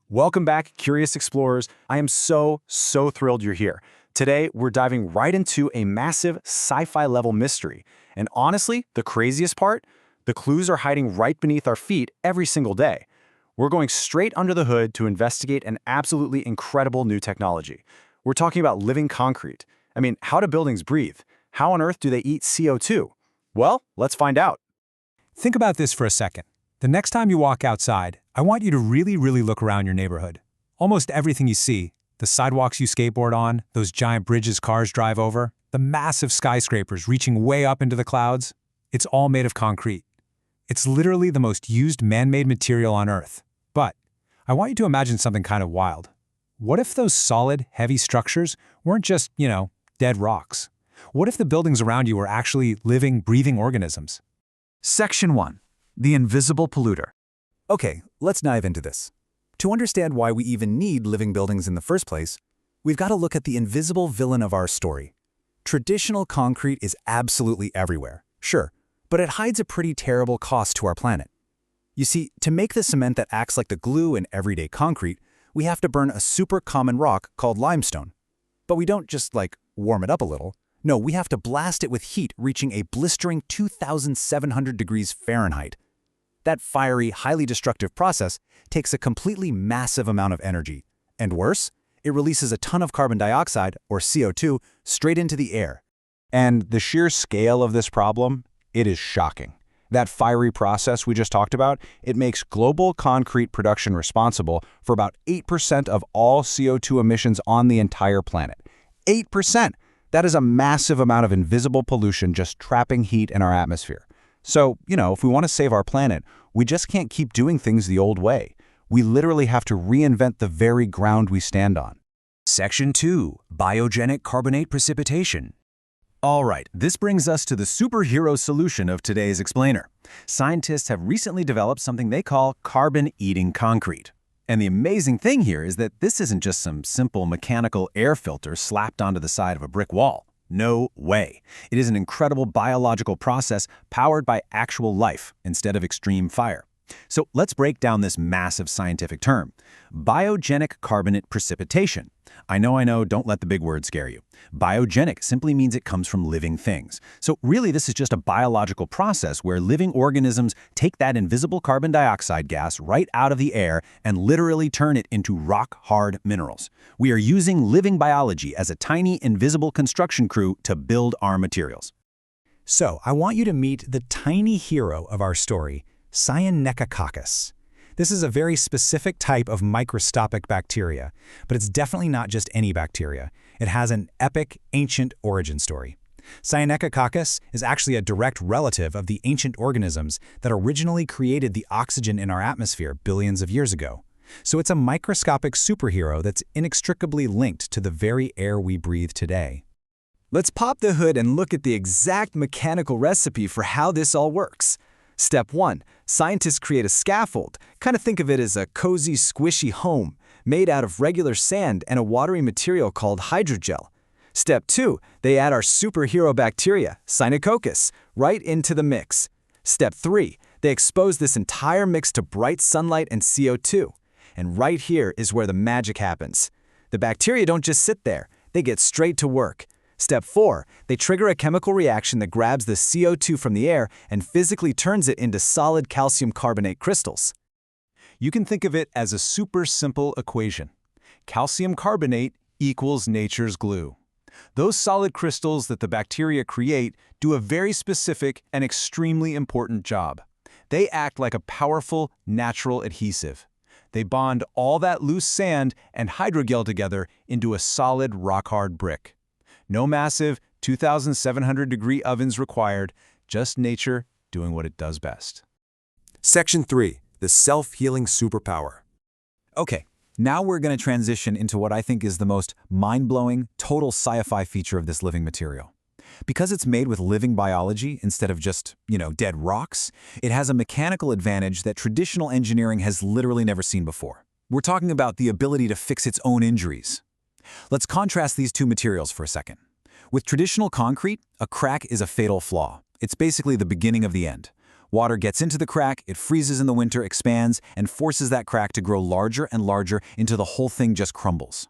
Welcome back, curious explorers. I am so thrilled you're here. Today, we're diving right into a massive sci-fi level mystery. And honestly, the craziest part? The clues are hiding right beneath our feet every single day. We're going straight under the hood to investigate an absolutely incredible new technology. We're talking about living concrete. I mean, how do buildings breathe? How on earth do they eat CO2? Well, let's find out. Think about this for a second. The next time you walk outside, I want you to really look around your neighborhood. Almost everything you see, the sidewalks you skateboard on, those giant bridges cars drive over, the massive skyscrapers reaching way up into the clouds, it's all made of concrete. It's literally the most used man-made material on Earth. But I want you to imagine something kind of wild. What if those solid, heavy structures weren't just, dead rocks? What if the buildings around you were actually living, breathing organisms? Section 1. The invisible polluter. Okay, let's dive into this. To understand why we even need living buildings in the first place, we've got to look at the invisible villain of our story. Traditional concrete is absolutely everywhere, sure, but it hides a pretty terrible cost to our planet. You see, to make the cement that acts like the glue in everyday concrete, we have to burn a super common rock called limestone. But we don't just, warm it up a little. No, we have to blast it with heat reaching a blistering 2,700 degrees Fahrenheit. That fiery, highly destructive process takes a completely massive amount of energy. And worse, it releases a ton of carbon dioxide, or CO2, straight into the air. And the sheer scale of this problem, it is shocking. That fiery process we just talked about, it makes global concrete production responsible for about 8% of all CO2 emissions on the entire planet. 8%! That is a massive amount of invisible pollution just trapping heat in our atmosphere. So, if we want to save our planet, we just can't keep doing things the old way. We literally have to reinvent the very ground we stand on. Section 2. Biogenic Carbonate Precipitation. All right, this brings us to the superhero solution of today's explainer. Scientists have recently developed something they call carbon-eating concrete. And the amazing thing here is that this isn't just some simple mechanical air filter slapped onto the side of a brick wall. No way. It is an incredible biological process powered by actual life instead of extreme fire. So let's break down this massive scientific term. Biogenic carbonate precipitation. I know, don't let the big words scare you. Biogenic simply means it comes from living things. So really this is just a biological process where living organisms take that invisible carbon dioxide gas right out of the air and literally turn it into rock-hard minerals. We are using living biology as a tiny invisible construction crew to build our materials. So, I want you to meet the tiny hero of our story, Cyanobacteria. This is a very specific type of microscopic bacteria, but it's definitely not just any bacteria. It has an epic, ancient origin story. Cyanobacteria is actually a direct relative of the ancient organisms that originally created the oxygen in our atmosphere billions of years ago. So it's a microscopic superhero that's inextricably linked to the very air we breathe today. Let's pop the hood and look at the exact mechanical recipe for how this all works. Step 1. Scientists create a scaffold. Kind of think of it as a cozy, squishy home made out of regular sand and a watery material called hydrogel. Step 2. They add our superhero bacteria, Cyanobacteria, right into the mix. Step 3. They expose this entire mix to bright sunlight and CO2. And right here is where the magic happens. The bacteria don't just sit there. They get straight to work. Step 4. They trigger a chemical reaction that grabs the CO2 from the air and physically turns it into solid calcium carbonate crystals. You can think of it as a super simple equation. Calcium carbonate equals nature's glue. Those solid crystals that the bacteria create do a very specific and extremely important job. They act like a powerful, natural adhesive. They bond all that loose sand and hydrogel together into a solid, rock-hard brick. No massive 2,700-degree ovens required, just nature doing what it does best. Section 3. The self-healing superpower. Okay, now we're going to transition into what I think is the most mind-blowing, total sci-fi feature of this living material. Because it's made with living biology instead of just, dead rocks, it has a mechanical advantage that traditional engineering has literally never seen before. We're talking about the ability to fix its own injuries. Let's contrast these two materials for a second. With traditional concrete, a crack is a fatal flaw. It's basically the beginning of the end. Water gets into the crack, it freezes in the winter, expands, and forces that crack to grow larger and larger until the whole thing just crumbles.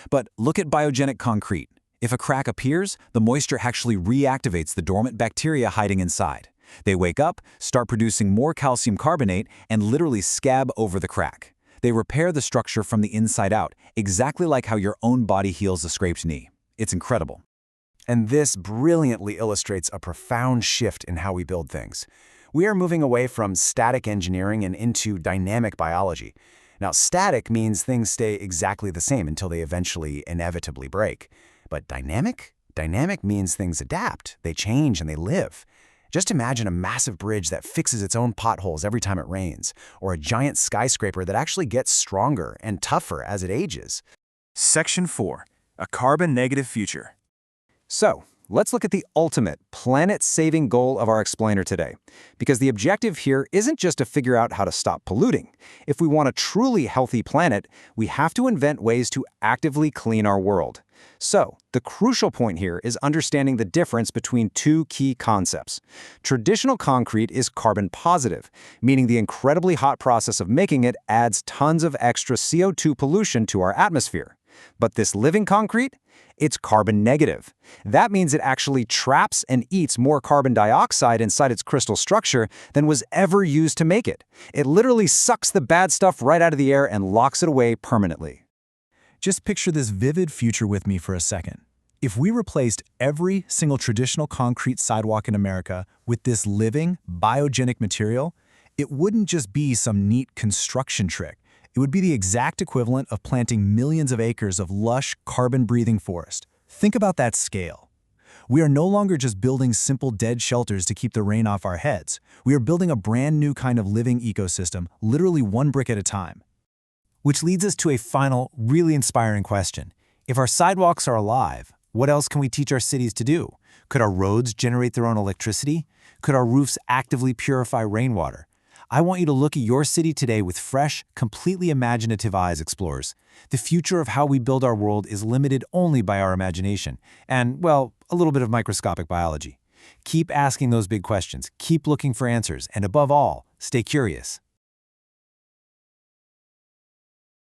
But look at biogenic concrete. If a crack appears, the moisture actually reactivates the dormant bacteria hiding inside. They wake up, start producing more calcium carbonate, and literally scab over the crack. They repair the structure from the inside out, exactly like how your own body heals a scraped knee. It's incredible. And this brilliantly illustrates a profound shift in how we build things. We are moving away from static engineering and into dynamic biology. Now, static means things stay exactly the same until they eventually inevitably break. But dynamic? Dynamic means things adapt, they change, and they live. Just imagine a massive bridge that fixes its own potholes every time it rains, or a giant skyscraper that actually gets stronger and tougher as it ages. Section 4. A carbon-negative future. So, let's look at the ultimate, planet-saving goal of our explainer today. Because the objective here isn't just to figure out how to stop polluting. If we want a truly healthy planet, we have to invent ways to actively clean our world. So, the crucial point here is understanding the difference between two key concepts. Traditional concrete is carbon positive, meaning the incredibly hot process of making it adds tons of extra CO2 pollution to our atmosphere. But this living concrete? It's carbon negative. That means it actually traps and eats more carbon dioxide inside its crystal structure than was ever used to make it. It literally sucks the bad stuff right out of the air and locks it away permanently. Just picture this vivid future with me for a second. If we replaced every single traditional concrete sidewalk in America with this living, biogenic material, it wouldn't just be some neat construction trick. It would be the exact equivalent of planting millions of acres of lush, carbon-breathing forest. Think about that scale. We are no longer just building simple dead shelters to keep the rain off our heads. We are building a brand new kind of living ecosystem, literally one brick at a time. Which leads us to a final, really inspiring question. If our sidewalks are alive, what else can we teach our cities to do? Could our roads generate their own electricity? Could our roofs actively purify rainwater? I want you to look at your city today with fresh, completely imaginative eyes, explorers. The future of how we build our world is limited only by our imagination and, well, a little bit of microscopic biology. Keep asking those big questions, keep looking for answers, and above all, stay curious.